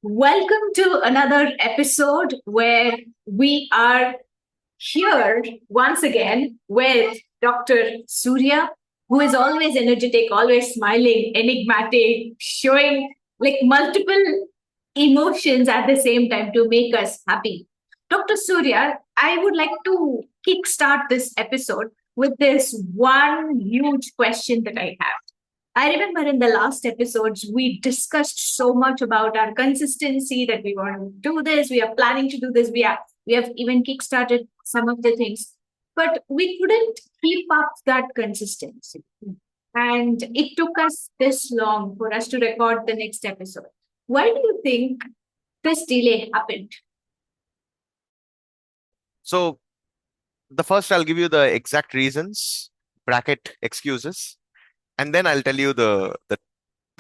Welcome to another episode where we are here once again with Dr. Surya, who is always energetic, always smiling, enigmatic, showing like multiple emotions at the same time to make us happy. Dr. Surya, I would like to kickstart this episode with this one huge question that I have. I remember in the last episodes, we discussed so much about our consistency that we want to do this, we are planning to do this, we have even kickstarted some of the things, but we couldn't keep up that consistency. And it took us this long for us to record the next episode. Why do you think this delay happened? So the first, I'll give you the exact reasons, bracket excuses, and then I'll tell you the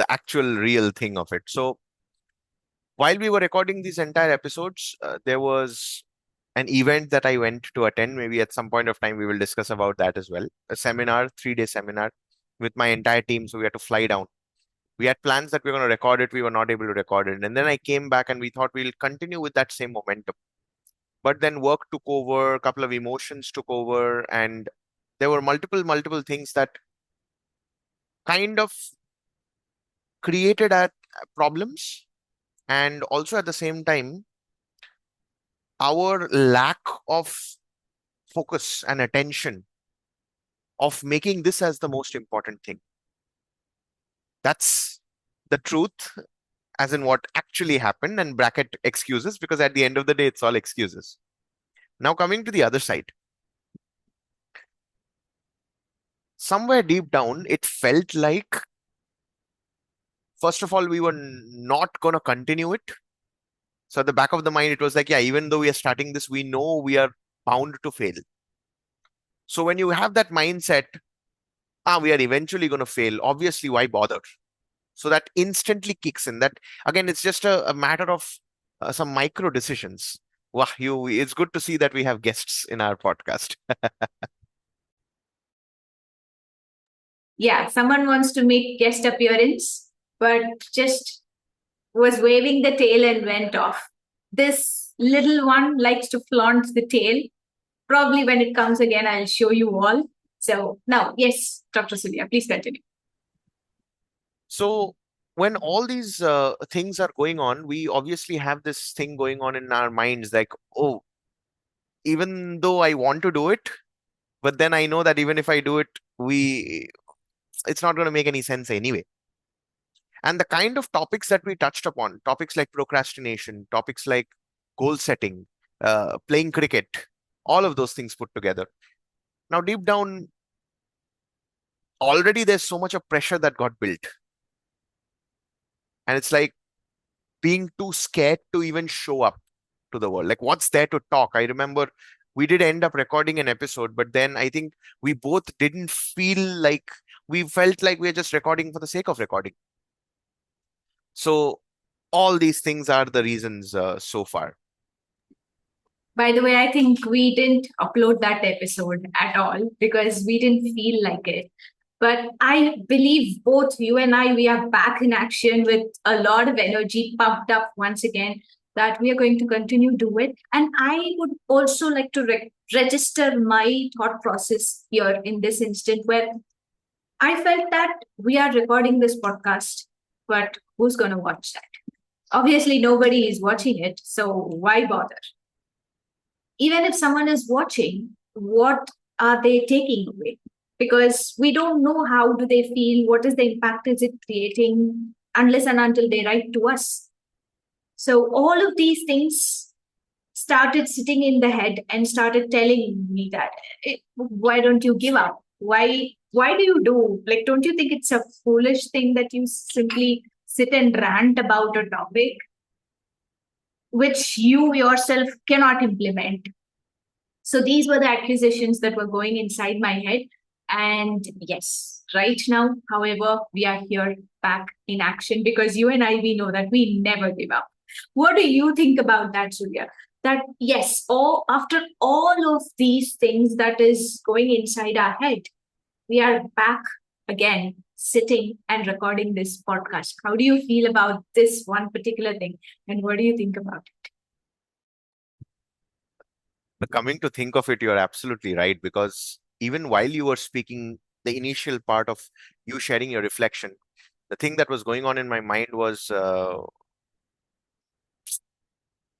actual real thing of it. So while we were recording these entire episodes, there was an event that I went to attend. Maybe at some point of time we will discuss about that as well. A seminar, 3 day seminar with my entire team. So we had to fly down. We had plans that we were going to record it. We were not able to record it. And then I came back and we thought we'll continue with that same momentum. But then work took over, a couple of emotions took over, and there were multiple things that kind of created problems, and also at the same time our lack of focus and attention of making this as the most important thing. That's the truth, as in what actually happened, and bracket excuses, because at the end of the day it's all excuses. Now coming to the other side, somewhere deep down it felt like, first of all, we were not going to continue it. So at the back of the mind, it was like, yeah, even though we are starting this, we know we are bound to fail. So when you have that mindset, we are eventually going to fail. Obviously, why bother? So that instantly kicks in. That again, it's just a matter of some micro decisions. Wow, it's good to see that we have guests in our podcast. Yeah, someone wants to make guest appearance, but just was waving the tail and went off. This little one likes to flaunt the tail. Probably when it comes again, I'll show you all. So now, yes, Dr. Surya, please continue. So when all these things are going on, we obviously have this thing going on in our minds, like, oh, even though I want to do it, but then I know that even if I do it, it's not going to make any sense anyway. And the kind of topics that we touched upon, topics like procrastination, topics like goal setting, playing cricket, all of those things put together. Now, deep down, already there's so much of pressure that got built. And it's like being too scared to even show up to the world. Like, what's there to talk? I remember we did end up recording an episode, but then I think we both didn't feel like, we felt like we were just recording for the sake of recording. So all these things are the reasons so far. By the way, I think we didn't upload that episode at all because we didn't feel like it. But I believe both you and I, we are back in action with a lot of energy pumped up once again that we are going to continue do it. And I would also like to register my thought process here in this instant where I felt that we are recording this podcast, but who's going to watch that? Obviously, nobody is watching it, so why bother? Even if someone is watching, what are they taking away? Because we don't know how do they feel, what is the impact is it creating, unless and until they write to us. So all of these things started sitting in the head and started telling me that why don't you give up? Why do you do, like, don't you think it's a foolish thing that you simply sit and rant about a topic which you yourself cannot implement? So these were the accusations that were going inside my head. And yes, right now, however, we are here back in action because you and I, we know that we never give up. What do you think about that, Surya? That yes, after all of these things that is going inside our head, we are back again sitting and recording this podcast. How do you feel about this one particular thing? And what do you think about it? But coming to think of it, you're absolutely right, because even while you were speaking, the initial part of you sharing your reflection, the thing that was going on in my mind was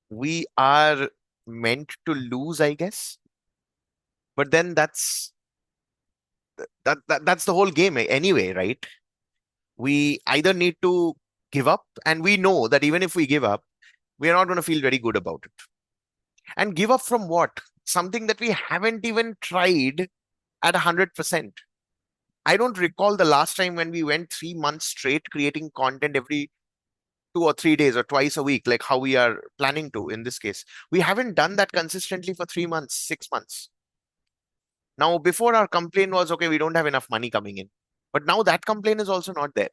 we are meant to lose, I guess. But then that's the whole game anyway, right? We either need to give up, and we know that even if we give up, we are not going to feel very good about it. And give up from what? Something that we haven't even tried at 100%. I don't recall the last time when we went 3 months straight creating content every 2 or 3 days or twice a week, like how we are planning to in this case. We haven't done that consistently for 3 months, 6 months. Now, before our complaint was, okay, we don't have enough money coming in. But now that complaint is also not there.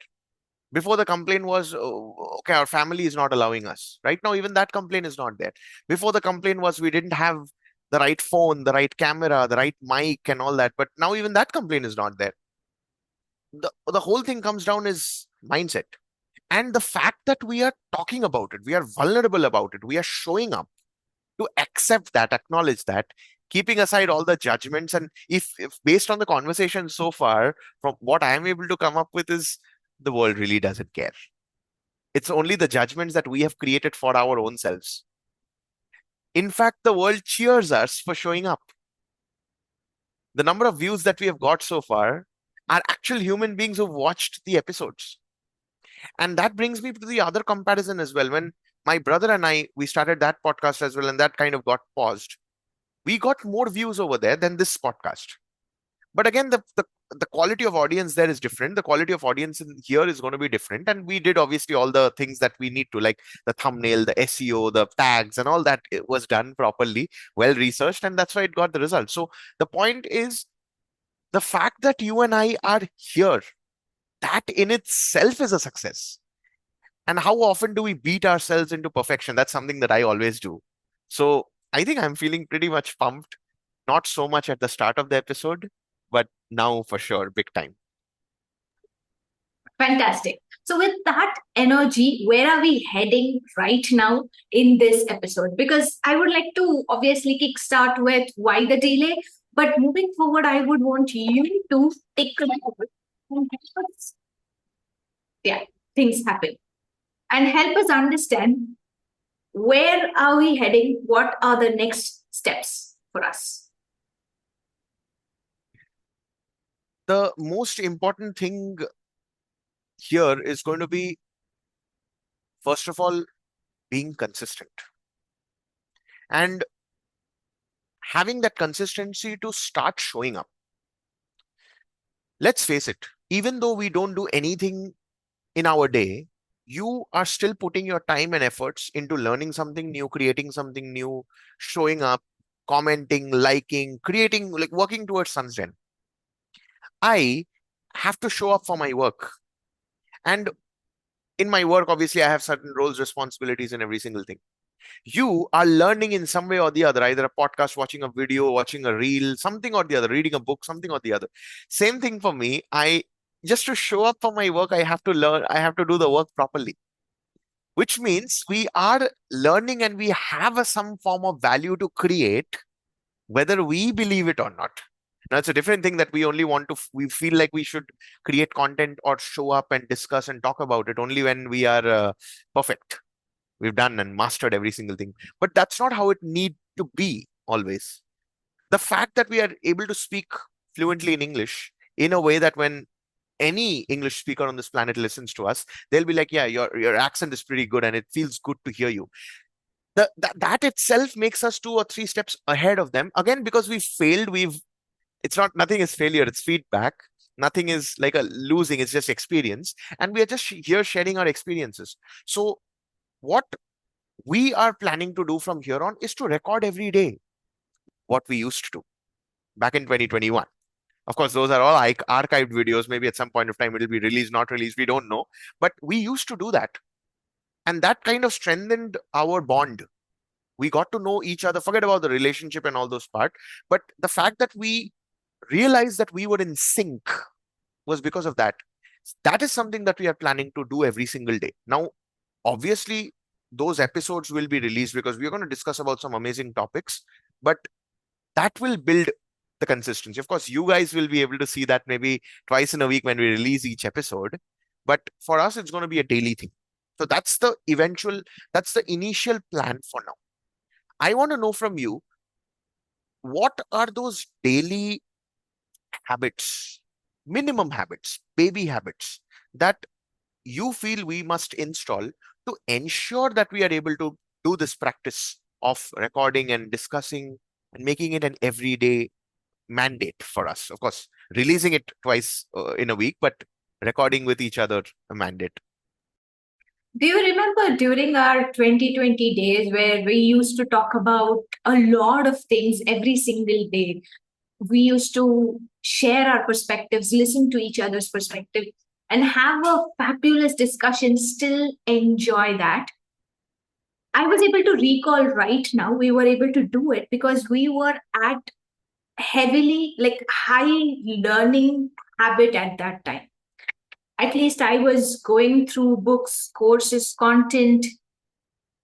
Before the complaint was, oh, okay, our family is not allowing us. Right now, even that complaint is not there. Before the complaint was, we didn't have the right phone, the right camera, the right mic, and all that. But now even that complaint is not there. The whole thing comes down is mindset. And the fact that we are talking about it, we are vulnerable about it, we are showing up to accept that, acknowledge that, keeping aside all the judgments. And if based on the conversation so far, from what I am able to come up with is the world really doesn't care. It's only the judgments that we have created for our own selves. In fact, the world cheers us for showing up. The number of views that we have got so far are actual human beings who watched the episodes. And that brings me to the other comparison as well. When my brother and I, we started that podcast as well, and that kind of got paused. We got more views over there than this podcast. But again, the quality of audience there is different. The quality of audience in here is going to be different. And we did obviously all the things that we need to, like the thumbnail, the SEO, the tags, and all that was done properly, well researched, and that's why it got the result. So the point is the fact that you and I are here, that in itself is a success. And how often do we beat ourselves into perfection? That's something that I always do. So I think I'm feeling pretty much pumped, not so much at the start of the episode, but now for sure, big time. Fantastic. So, with that energy, where are we heading right now in this episode? Because I would like to obviously kickstart with why the delay, but moving forward, I would want you to take control and help us. Yeah, things happen and help us understand where are we heading, what are the next steps for us. The most important thing here is going to be, first of all, being consistent and having that consistency to start showing up. Let's face it, even though we don't do anything in our day, you are still putting your time and efforts into learning something new, creating something new, showing up, commenting, liking, creating, like working towards something. I have to show up for my work. And in my work, obviously, I have certain roles, responsibilities, and every single thing. You are learning in some way or the other, either a podcast, watching a video, watching a reel, something or the other, reading a book, something or the other. Same thing for me. I just to show up for my work, I have to learn, I have to do the work properly, which means we are learning and we have some form of value to create, whether we believe it or not. Now, it's a different thing that we only want to, we feel like we should create content or show up and discuss and talk about it only when we are perfect. We've done and mastered every single thing. But that's not how it need to be always. The fact that we are able to speak fluently in English in a way that when any English speaker on this planet listens to us, they'll be like, yeah, your accent is pretty good and it feels good to hear you. That itself makes us 2 or 3 steps ahead of them. Again, because we failed, it's not, nothing is failure, it's feedback. Nothing is like a losing, it's just experience. And we are just here sharing our experiences. So what we are planning to do from here on is to record every day what we used to back in 2021. Of course, those are all archived videos. Maybe at some point of time it'll be released, not released, we don't know. But we used to do that. And that kind of strengthened our bond. We got to know each other, forget about the relationship and all those part. But the fact that we realized that we were in sync was because of that. That is something that we are planning to do every single day. Now, obviously, those episodes will be released because we are going to discuss about some amazing topics, but that will build the consistency. Of course, you guys will be able to see that maybe twice in a week when we release each episode, but for us, it's going to be a daily thing. So that's the initial plan for now. I want to know from you, what are those daily habits, minimum habits, baby habits that you feel we must install to ensure that we are able to do this practice of recording and discussing and making it an everyday mandate for us? Of course, releasing it twice in a week, but recording with each other a mandate. Do you remember during our 2020 days where we used to talk about a lot of things every single day? We used to share our perspectives, listen to each other's perspective, and have a fabulous discussion, still enjoy that. I was able to recall right now, we were able to do it because we were at heavily, like high learning habit at that time. At least I was going through books, courses, content,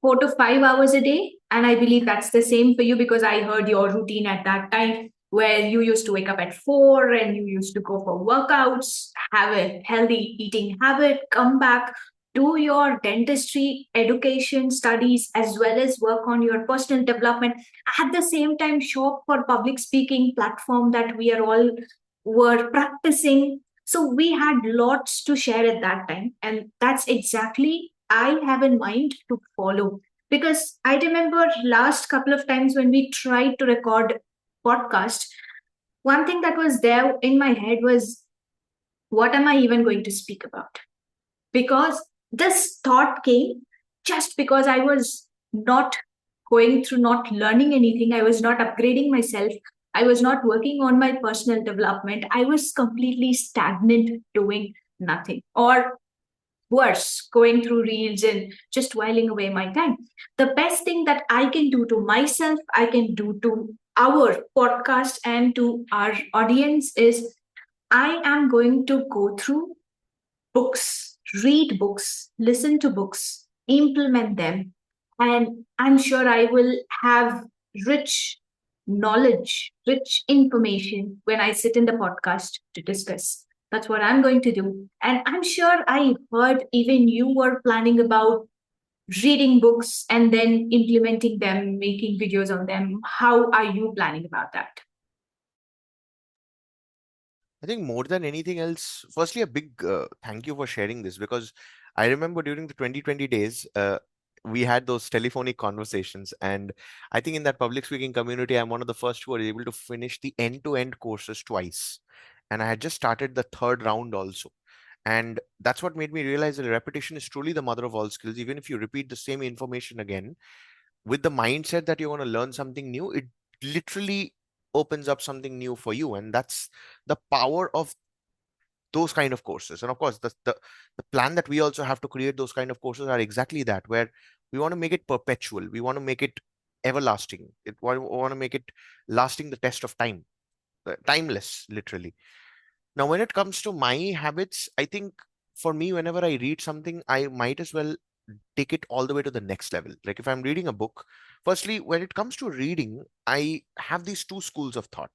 4 to 5 hours a day. And I believe that's the same for you because I heard your routine at that time where you used to wake up at 4 and you used to go for workouts, have a healthy eating habit, come back, do your dentistry education studies as well as work on your personal development. At the same time, show up for public speaking platform that we are all were practicing. So we had lots to share at that time. And that's exactly I have in mind to follow. Because I remember last couple of times when we tried to record podcast, one thing that was there in my head was, what am I even going to speak about? Because this thought came just because I was not going through, not learning anything. I was not upgrading myself. I was not working on my personal development. I was completely stagnant doing nothing. Or worse, going through reels and just whiling away my time. The best thing that I can do to myself, I can do to our podcast and to our audience is I am going to go through books, read books, listen to books, implement them. And I'm sure I will have rich knowledge, rich information when I sit in the podcast to discuss. That's what I'm going to do. And I'm sure I heard even you were planning about reading books and then implementing them, making videos on them. How are you planning about that? I think more than anything else, firstly, a big thank you for sharing this, because I remember during the 2020 days, we had those telephonic conversations. And I think in that public speaking community, I'm one of the first who were able to finish the end-to-end courses twice. And I had just started the third round also. And that's what made me realize that repetition is truly the mother of all skills. Even if you repeat the same information again, with the mindset that you want to learn something new, it literally opens up something new for you. And that's the power of those kind of courses. And of course, the plan that we also have to create those kind of courses are exactly that, where we want to make it perpetual. We want to make it everlasting. We want to make it lasting the test of time, timeless, literally. Now, when it comes to my habits, I think for me, whenever I read something, I might as well take it all the way to the next level. Like if I'm reading a book, firstly, when it comes to reading, I have these two schools of thought.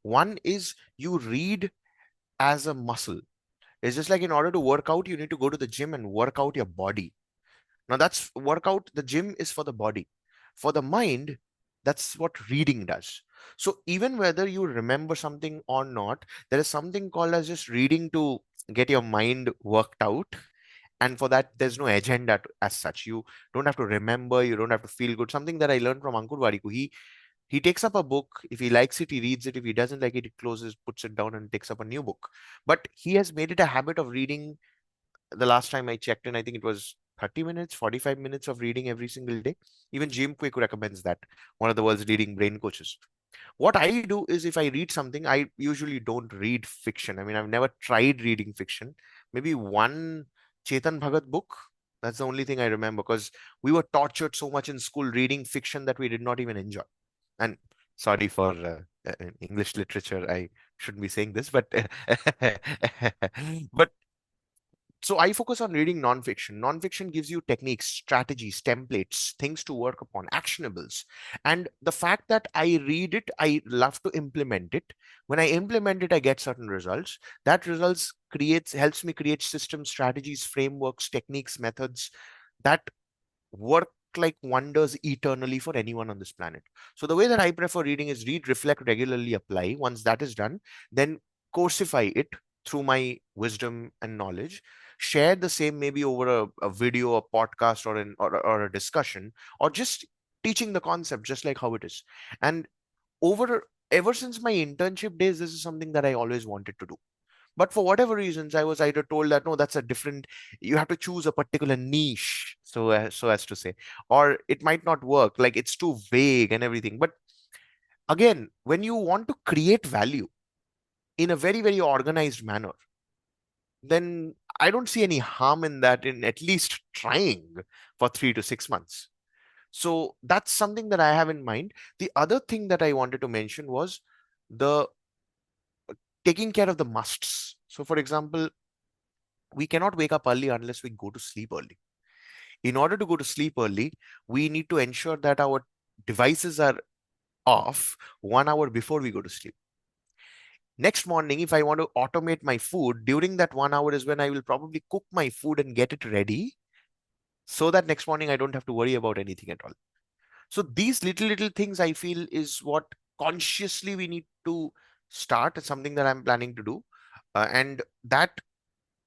One is you read as a muscle. It's just like in order to work out, you need to go to the gym and work out your body. Now that's workout. The gym is for the body. For the mind, that's what reading does. So even whether you remember something or not, there is something called as just reading to get your mind worked out. And for that, there's no agenda as such. You don't have to remember, you don't have to feel good. Something that I learned from Ankur Wariku. He takes up a book. If he likes it, he reads it. If he doesn't like it, he closes, puts it down, and takes up a new book. But he has made it a habit of reading. The last time I checked in, I think it was 30 minutes, 45 minutes of reading every single day. Even Jim Quick recommends that, one of the world's leading brain coaches. What I do is if I read something, I usually don't read fiction. I mean, I've never tried reading fiction. Maybe one Chetan Bhagat book. That's the only thing I remember, because we were tortured so much in school reading fiction that we did not even enjoy. And sorry for English literature, I shouldn't be saying this, but but So I focus on reading nonfiction. Nonfiction gives you techniques, strategies, templates, things to work upon, actionables. And the fact that I read it, I love to implement it. When I implement it, I get certain results. That results creates helps me create systems, strategies, frameworks, techniques, methods that work like wonders eternally for anyone on this planet. So the way that I prefer reading is read, reflect, regularly apply. Once that is done, then courseify it through my wisdom and knowledge. Share the same maybe over a video, a podcast, or a discussion, or just teaching the concept just like how it is. And over ever since my internship days, this is something that I always wanted to do. But for whatever reasons, I was either told that no, that's a different, you have to choose a particular niche, so as to say, or it might not work, like it's too vague and everything. But again, when you want to create value in a very, very organized manner, then I don't see any harm in that, in at least trying for 3 to 6 months. So that's something that I have in mind. The other thing that I wanted to mention was the taking care of the musts. So, for example, we cannot wake up early unless we go to sleep early. In order to go to sleep early, we need to ensure that our devices are off 1 hour before we go to sleep. Next morning, if I want to automate my food, during that 1 hour is when I will probably cook my food and get it ready so that next morning I don't have to worry about anything at all. So these little things I feel is what consciously we need to start. It's something that I'm planning to do. And that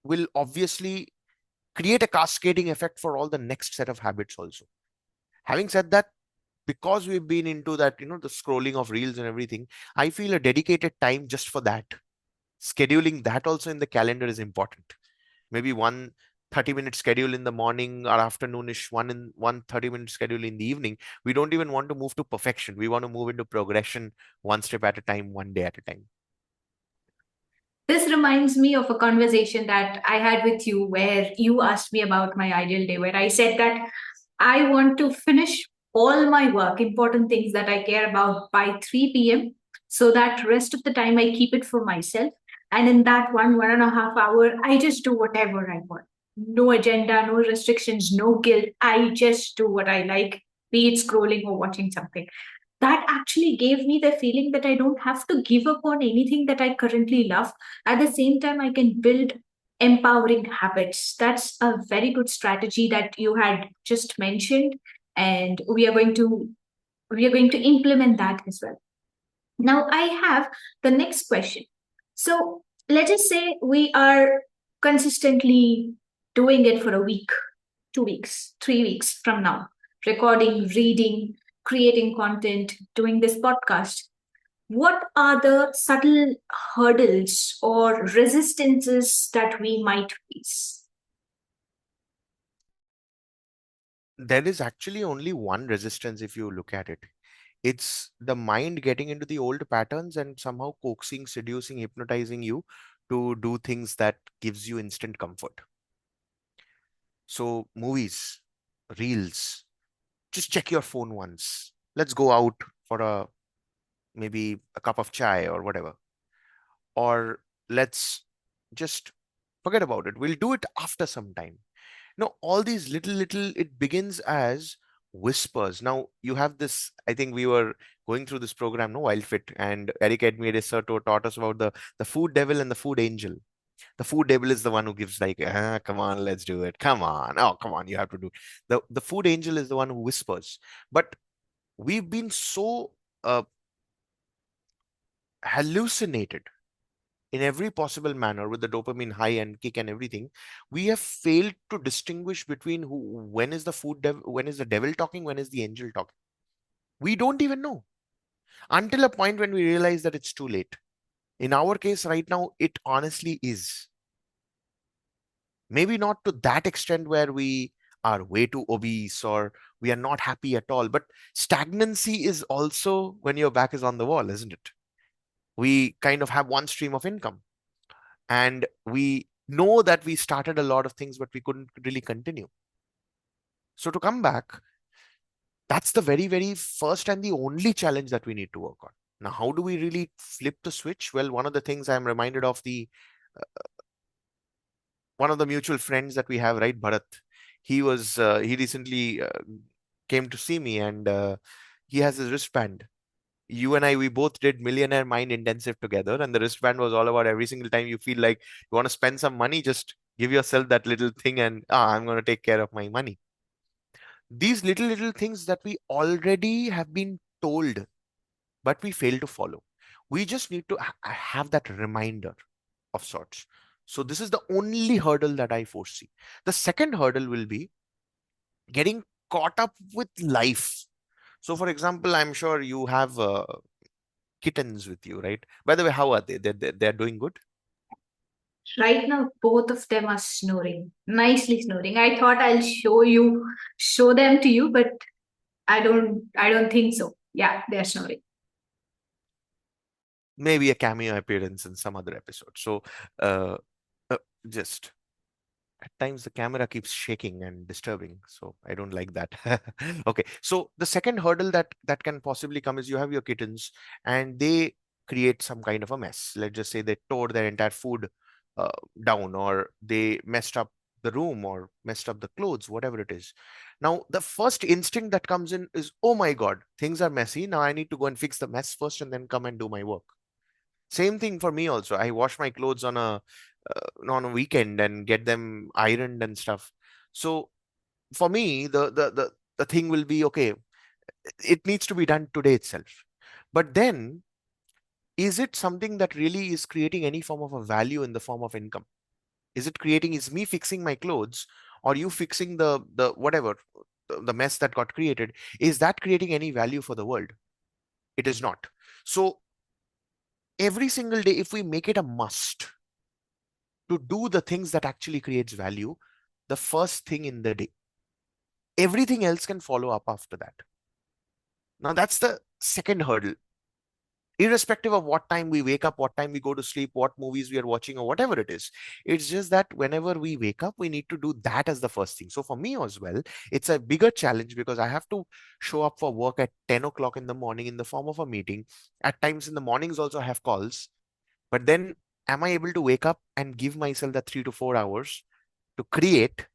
will obviously create a cascading effect for all the next set of habits also. Having said that, because we've been into that, the scrolling of reels and everything, I feel a dedicated time just for that. Scheduling that also in the calendar is important. Maybe one 30-minute schedule in the morning or afternoonish, one 30-minute schedule in the evening. We don't even want to move to perfection. We want to move into progression, one step at a time, one day at a time. This reminds me of a conversation that I had with you where you asked me about my ideal day, where I said that I want to finish all my work, important things that I care about by 3 p.m. so that rest of the time I keep it for myself. And in that 1.5 hour, I just do whatever I want. No agenda, no restrictions, no guilt. I just do what I like, be it scrolling or watching something. That actually gave me the feeling that I don't have to give up on anything that I currently love. At the same time, I can build empowering habits. That's a very good strategy that you had just mentioned, and we are going to implement that as well. Now, I have the next question. So, let's just say we are consistently doing it for a week, 2 weeks, 3 weeks from now, recording, reading, creating content, doing this podcast. What are the subtle hurdles or resistances that we might face? There is actually only one resistance if you look at it. It's the mind getting into the old patterns and somehow coaxing, seducing, hypnotizing you to do things that gives you instant comfort. So movies, reels, just check your phone once. Let's go out for a maybe a cup of chai or whatever. Or let's just forget about it. We'll do it after some time. All these little, it begins as whispers. Now, you have this, I think we were going through this program, no, Wild Fit, and Eric Edmede taught us about the food devil and the food angel. The food devil is the one who gives like, come on, let's do it. Come on. Oh, come on, you have to do it. The food angel is the one who whispers. But we've been so hallucinated in every possible manner with the dopamine high and kick and everything. We have failed to distinguish between when is the when is the devil talking, when is the angel talking. We don't even know until a point when we realize that it's too late. In our case right now, it honestly is. Maybe not to that extent where we are way too obese or we are not happy at all, but stagnancy is also when your back is on the wall, isn't it? We kind of have one stream of income, and we know that we started a lot of things but we couldn't really continue. So to come back, that's the very, very first and the only challenge that we need to work on. Now, how do we really flip the switch? Well, one of the things I'm reminded of, the one of the mutual friends that we have, right, Bharat, he recently came to see me, and he has his wristband. You and I, we both did Millionaire Mind Intensive together, and the wristband was all about every single time you feel like you want to spend some money, just give yourself that little thing, and I'm going to take care of my money. These little things that we already have been told, but we fail to follow. We just need to have that reminder of sorts. So this is the only hurdle that I foresee. The second hurdle will be getting caught up with life. So, for example, I'm sure you have kittens with you, right? By the way, how are they? They're doing good. Right now, both of them are snoring, nicely snoring. I thought I'll show them to you, but I don't think so. Yeah, they're snoring. Maybe a cameo appearance in some other episode. So, uh, uh, just at times the camera keeps shaking and disturbing, so I don't like that. Okay, so the second hurdle that can possibly come is you have your kittens and they create some kind of a mess. Let's just say they tore their entire food uh, down, or they messed up the room, or messed up the clothes, whatever it is. Now the first instinct that comes in is, oh my god, things are messy, now I need to go and fix the mess first and then come and do my work. Same thing for me also. I wash my clothes on a weekend and get them ironed and stuff. So for me, the thing will be, okay, it needs to be done today itself. But then, is it something that really is creating any form of a value in the form of income? Is me fixing my clothes, or you fixing the whatever, the mess that got created? Is that creating any value for the world? It is not. So every single day, if we make it a must to do the things that actually creates value the first thing in the day, everything else can follow up after that. Now that's the second hurdle. Irrespective of what time we wake up, what time we go to sleep, what movies we are watching, or whatever it is, it's just that whenever we wake up we need to do that as the first thing. So for me as well, it's a bigger challenge because I have to show up for work at 10 o'clock in the morning in the form of a meeting. At times in the mornings also I have calls, but then am I able to wake up and give myself that 3 to 4 hours to create,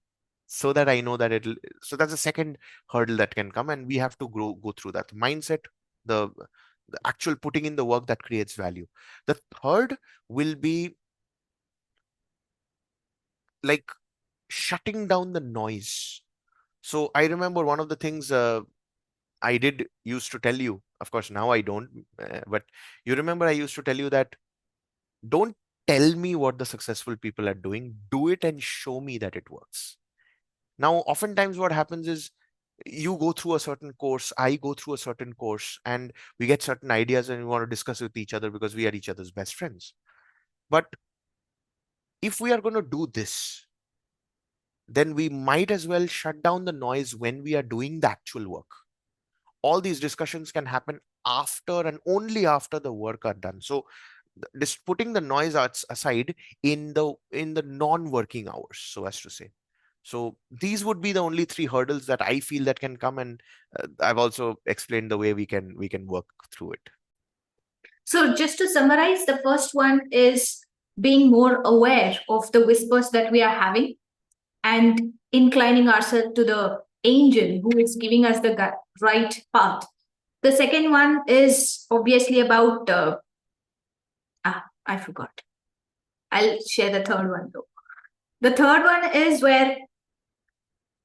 so that I know that it'll. So that's the second hurdle that can come, and we have to go through that mindset, the the actual putting in the work that creates value. The third will be like shutting down the noise. So I remember one of the things I did used to tell you. Of course, now I don't. But you remember I used to tell you that don't tell me what the successful people are doing. Do it and show me that it works. Now, oftentimes, what happens is you go through a certain course, I go through a certain course, and we get certain ideas and we want to discuss with each other because we are each other's best friends. But if we are going to do this, then we might as well shut down the noise when we are doing the actual work. All these discussions can happen after and only after the work are done. So just putting the noise aside in the non-working hours, so as to say. So these would be the only three hurdles that I feel that can come, and I've also explained the way we can work through it. So, just to summarize, the first one is being more aware of the whispers that we are having and inclining ourselves to the angel who is giving us the right path. The second one is obviously about, I forgot. I'll share the third one though. The third one is where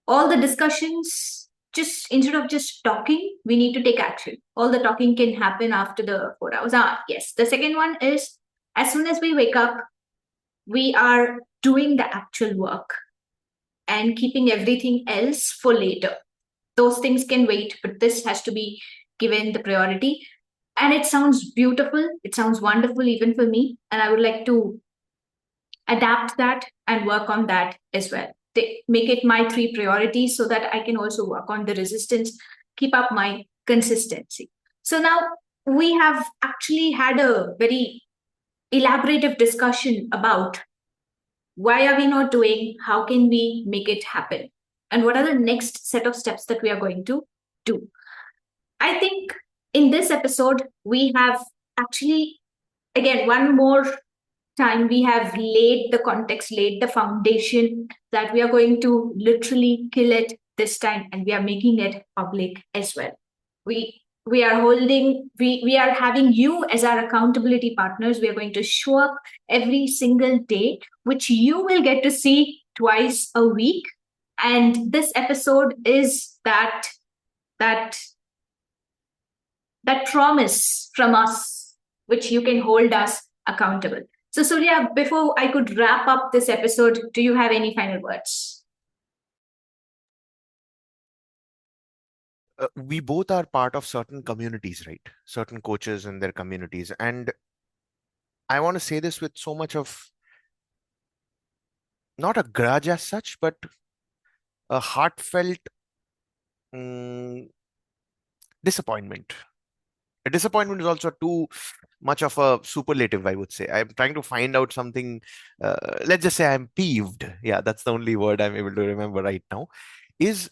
all the discussions, just instead of just talking, we need to take action. All the talking can happen after the 4 hours. Yes. The second one is as soon as we wake up, we are doing the actual work and keeping everything else for later. Those things can wait, but this has to be given the priority. And it sounds beautiful. It sounds wonderful even for me. And I would like to adapt that and work on that as well. Make it my three priorities so that I can also work on the resistance, keep up my consistency. So now we have actually had a very elaborative discussion about why are we not doing, how can we make it happen, and what are the next set of steps that we are going to do. I think in this episode, we have actually, again, one more time we have laid the context, laid the foundation that we are going to literally kill it this time, and we are making it public as well. We are holding, we are having you as our accountability partners. We are going to show up every single day, which you will get to see twice a week. And this episode is that that promise from us, which you can hold us accountable. So, Surya, before I could wrap up this episode, do you have any final words? We both are part of certain communities, right? Certain coaches and their communities. And I want to say this with so much of not a grudge as such, but a heartfelt mm, disappointment. A disappointment is also too much of a superlative, I would say. I'm trying to find out something. Let's just say I'm peeved. Yeah, that's the only word I'm able to remember right now. Is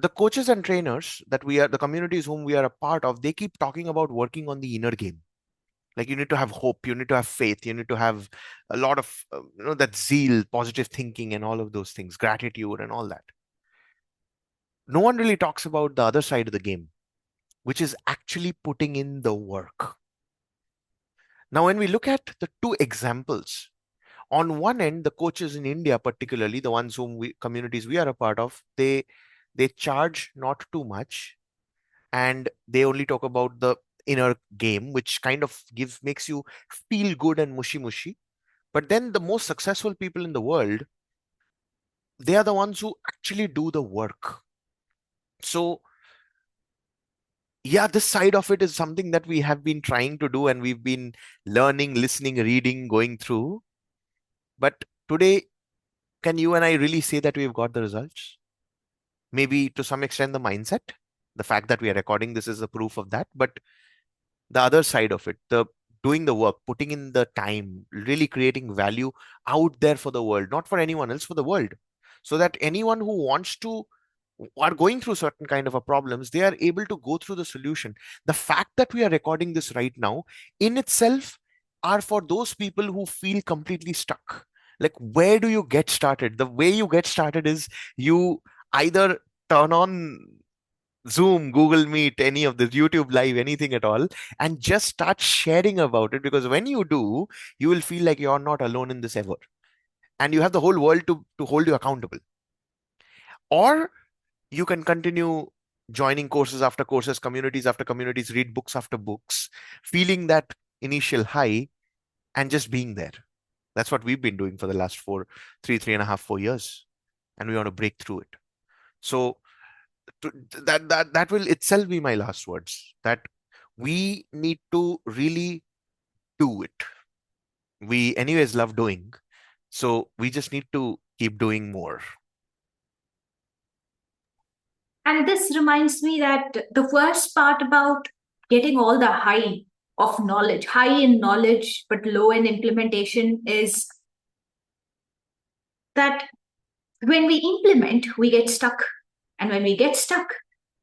the coaches and trainers that we are, the communities whom we are a part of, they keep talking about working on the inner game. Like you need to have hope, you need to have faith, you need to have a lot of, that zeal, positive thinking, and all of those things, gratitude, and all that. No one really talks about the other side of the game, which is actually putting in the work. Now, when we look at the two examples, on one end, the coaches in India, particularly the ones whom we communities we are a part of, they charge not too much, and they only talk about the inner game, which kind of gives makes you feel good and mushy mushy. But then the most successful people in the world, they are the ones who actually do the work. So yeah, this side of it is something that we have been trying to do, and we've been learning, listening, reading, going through. But today, can you and I really say that we've got the results? Maybe to some extent, the mindset, the fact that we are recording this is a proof of that. But the other side of it, the doing the work, putting in the time, really creating value out there for the world, not for anyone else, for the world, so that anyone who wants to are going through certain kind of a problems, they are able to go through the solution. The fact that we are recording this right now in itself are for those people who feel completely stuck. Like, where do you get started? The way you get started is you either turn on Zoom, Google Meet, any of this, YouTube Live, anything at all, and just start sharing about it. Because when you do, you will feel like you're not alone in this ever. And you have the whole world to hold you accountable. Or you can continue joining courses after courses, communities after communities, read books after books, feeling that initial high and just being there. That's what we've been doing for the last 3.5, 4 years. And we want to break through it. So to, that will itself be my last words, that we need to really do it. We anyways love doing, so we just need to keep doing more. And this reminds me that the worst part about getting all the high of knowledge, high in knowledge, but low in implementation, is that when we implement, we get stuck. And when we get stuck,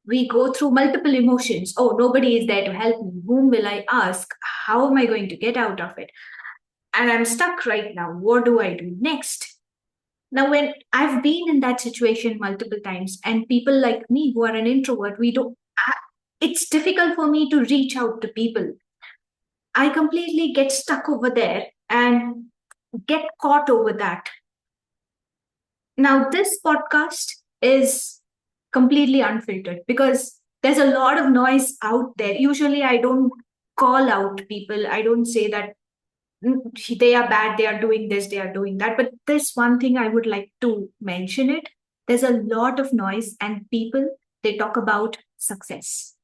we go through multiple emotions. Oh, nobody is there to help me. Whom will I ask? How am I going to get out of it? And I'm stuck right now. What do I do next? Now, when I've been in that situation multiple times, and people like me who are an introvert, it's difficult for me to reach out to people. I completely get stuck over there and get caught over that. Now, this podcast is completely unfiltered because there's a lot of noise out there. Usually, I don't call out people, I don't say that they are bad, they are doing this, they are doing that. But there's one thing I would like to mention it. There's a lot of noise, and people, they talk about success.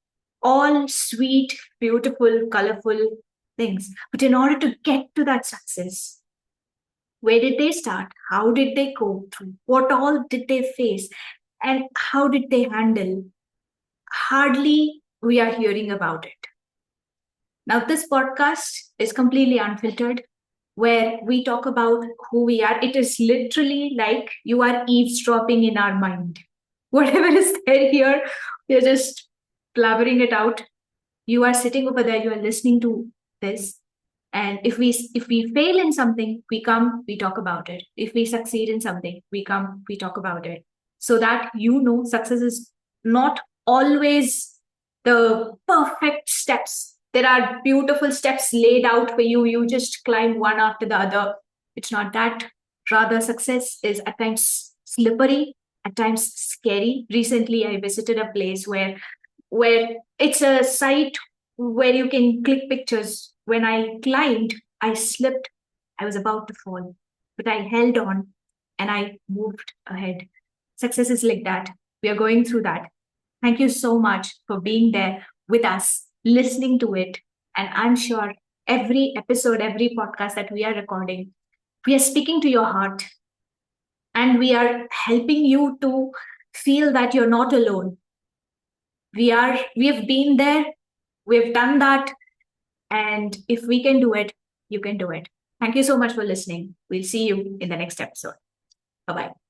All sweet, beautiful, colorful things. But in order to get to that success, where did they start? How did they go through? What all did they face? And how did they handle? Hardly we are hearing about it. Now, this podcast is completely unfiltered, where we talk about who we are. It is literally like you are eavesdropping in our mind. Whatever is there here, we're just blabbering it out. You are sitting over there, you are listening to this, And if we fail in something, we come, we talk about it. If we succeed in something, we come, we talk about it. So that success is not always the perfect steps. There are beautiful steps laid out for you. You just climb one after the other. It's not that. Rather, success is at times slippery, at times scary. Recently, I visited a place where it's a site where you can click pictures. When I climbed, I slipped. I was about to fall, but I held on and I moved ahead. Success is like that. We are going through that. Thank you so much for being there with us, listening to it. And I'm sure every episode, every podcast that we are recording, we are speaking to your heart and we are helping you to feel that you're not alone. We have been there, we've done that, and if we can do it, you can do it. Thank you so much for listening. We'll see you in the next episode. Bye bye.